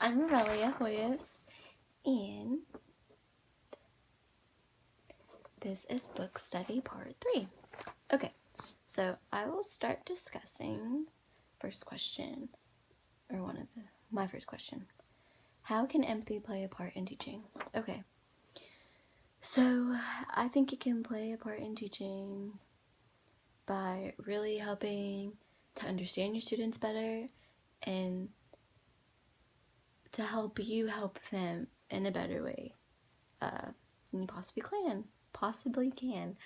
I'm Aurelia Hoyos, and this is Book Study Part 3. Okay, so I will start discussing first question, or my first question. How can empathy play a part in teaching? Okay, so I think it can play a part in teaching by really helping to understand your students better and to help you help them in a better way than you possibly can.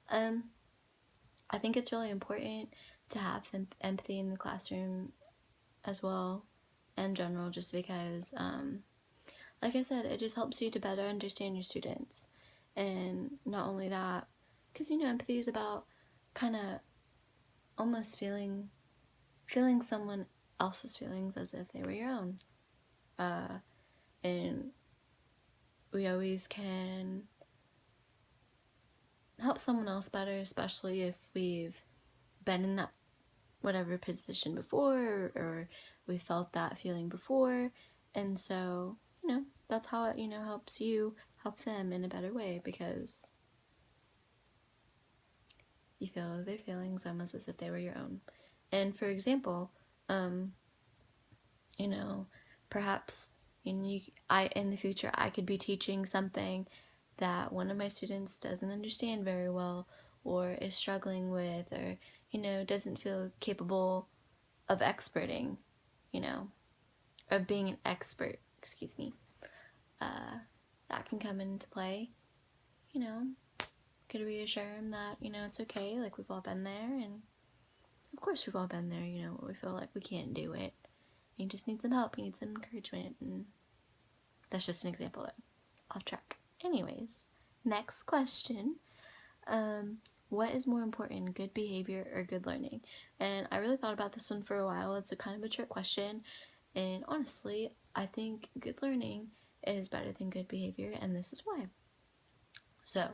I think it's really important to have empathy in the classroom as well, in general, just because, like I said, it just helps you to better understand your students. And not only that, because, empathy is about kind of almost feeling someone else's feelings as if they were your own. And we always can help someone else better, especially if we've been in that whatever position before, or we felt that feeling before. And so, that's how it, helps you help them in a better way, because you feel their feelings almost as if they were your own. And for example, perhaps in the future I could be teaching something that one of my students doesn't understand very well, or is struggling with, or doesn't feel capable of experting, of being an expert, that can come into play, could reassure him that, it's okay, like we've all been there, and of course we've all been there, we feel like we can't do it. You just need some help, you need some encouragement, and that's just an example though. Off track. Anyways, next question. What is more important, good behavior or good learning? And I really thought about this one for a while. It's a kind of a trick question, and honestly, I think good learning is better than good behavior, and this is why. So,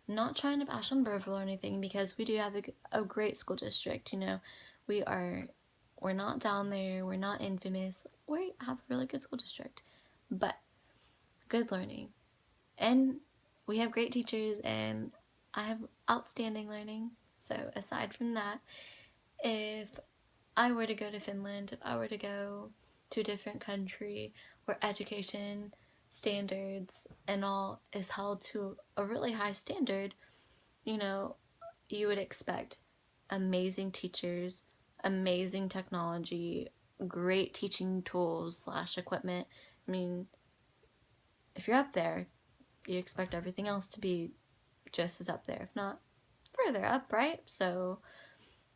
not trying to bash on Burville or anything, because we do have a great school district. We're not down there, we're not infamous, we have a really good school district, but good learning, and we have great teachers, and I have outstanding learning. So aside from that, if I were to go to Finland, if I were to go to a different country where education standards and all is held to a really high standard, you would expect amazing teachers, amazing technology, great teaching tools / equipment. I mean, if you're up there, you expect everything else to be just as up there, if not further up, right? So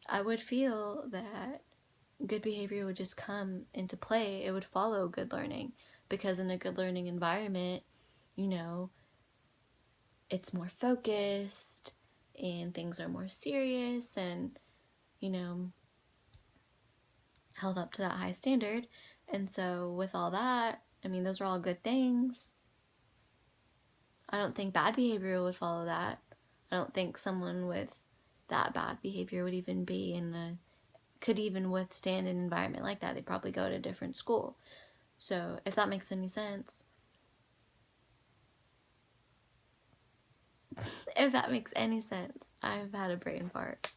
I would feel that good behavior would just come into play. It would follow good learning, because in a good learning environment, it's more focused and things are more serious and, held up to that high standard. And so with all that, those are all good things. I don't think bad behavior would follow that. I don't think someone with that bad behavior would even could even withstand an environment like that. They'd probably go to a different school. So if that makes any sense. If that makes any sense. I've had a brain fart.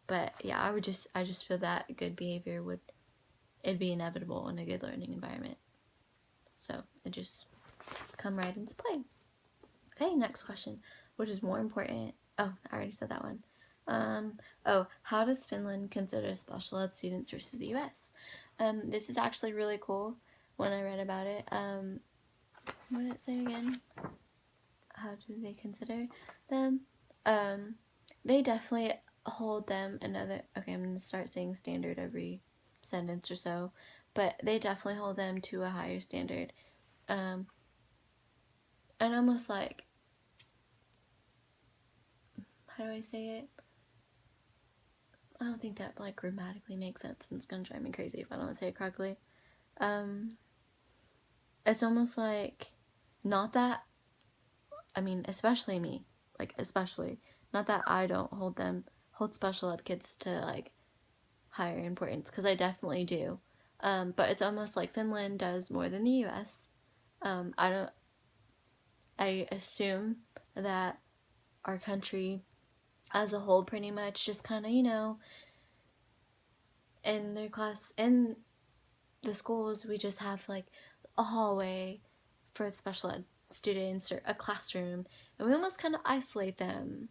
But yeah, I just feel that good behavior it'd be inevitable in a good learning environment. So it just come right into play. Okay, next question. Which is more important? Oh, I already said that one. How does Finland consider special ed students versus the US? This is actually really cool when I read about it. What did it say again? How do they consider them? They definitely hold them okay, I'm going to start saying standard every sentence or so, but they definitely hold them to a higher standard. And almost like, how do I say it? I don't think that grammatically makes sense, and it's gonna drive me crazy if I don't say it correctly. It's almost like, not that, especially me, not that I don't hold special ed kids to higher importance, because I definitely do. But it's almost like Finland does more than the US. I assume that our country as a whole pretty much just kind of, in their class, in the schools, we just have like a hallway for special ed students or a classroom, and we almost kind of isolate them.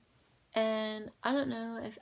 And I don't know if